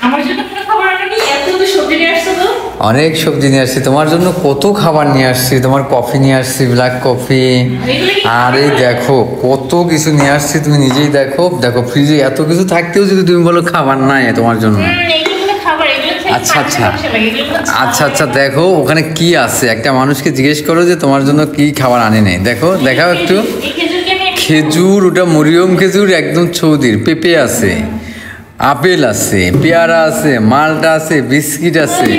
আমার জন্য কোনো খাবার আনোনি? এত তো সবজি নিয়ে আসছো তো। অনেক সবজি নিয়ে আসছি তোমার জন্য, কত খাবার নিয়ে আসছি, তোমার কফি নিয়ে আসছি, ব্ল্যাক কফি। আর এই দেখো কত কিছু নিয়ে আসছি, তুমি নিজেই দেখো। দেখো ফ্রিজে এত কিছু থাকতেও যদি তুমি বলো খাবার নাই তোমার জন্য। আচ্ছা আচ্ছা আচ্ছা আচ্ছা, দেখো ওখানে কি আছে, একটা মানুষকে জিজ্ঞেস করো যে তোমার জন্য কি খাবার আনে নেই। দেখো দেখাও একটু। খেজুর, ওটা মরিয়ম খেজুর, একদম চৌদির। পেঁপে আছে, আপেল আছে, পেয়ারা আছে, মালটা আছে, বিস্কিট আছে।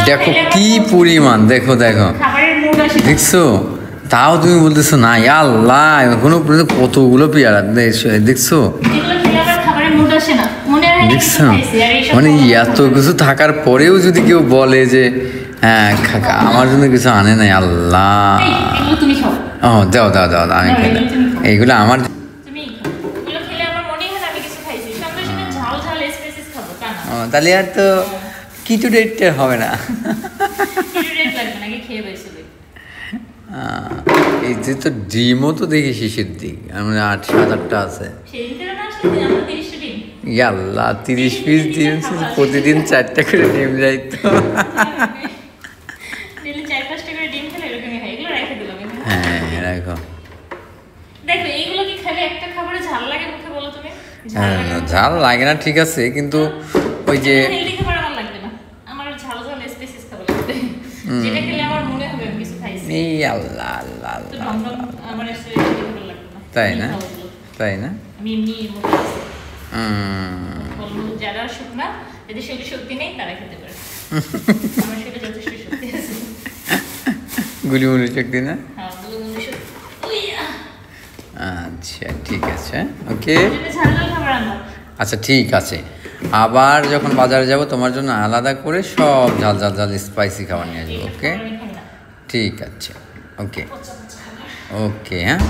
দেখো কি পরিমাণ, দেখো দেখো, দেখছো? তাও তুমি বলতেছো না, আল্লাহ এখনো পর্যন্ত কতগুলো পেয়ারা দেখছো? দেখছো মানে এত কিছু থাকার পরেও যদি কেউ বলে যে হ্যাঁ আমার জন্য কিছু আনে নাই, আল্লাহ। ও দাও দাও দাও, আমি খেলাম এইগুলো আমার। তাহলে আর তো কিছু ডেট হবে না। এই যে তো ডিমও তো দেখি শিশির দিক, আমার 8-7-8টা আছে। আল্লাহ 30 পিস ডিম, প্রতিদিন 4টা করে ডিম যাইতো। হ্যাঁ রাখো। ঝাল লাগে না ঠিক আছে, কিন্তু ওই যে এই আল্লাহ আল্লাহ আল্লাহ, তাই না? তাই না? যারা শুকনা, যাদের শরীরে শক্তি নেই তারা খেতে পারে। আমার শরীরে যথেষ্ট শক্তি আছে। গুলিমুলি শক্তি না? আচ্ছা ঠিক আছে, ওকে। আচ্ছা ঠিক আছে, আবার যখন বাজারে যাব তোমার জন্য আলাদা করে সব ঝাল ঝাল ঝাল স্পাইসি খাবার নিয়ে আসবো। ওকে ঠিক আছে, ওকে ওকে। হ্যাঁ।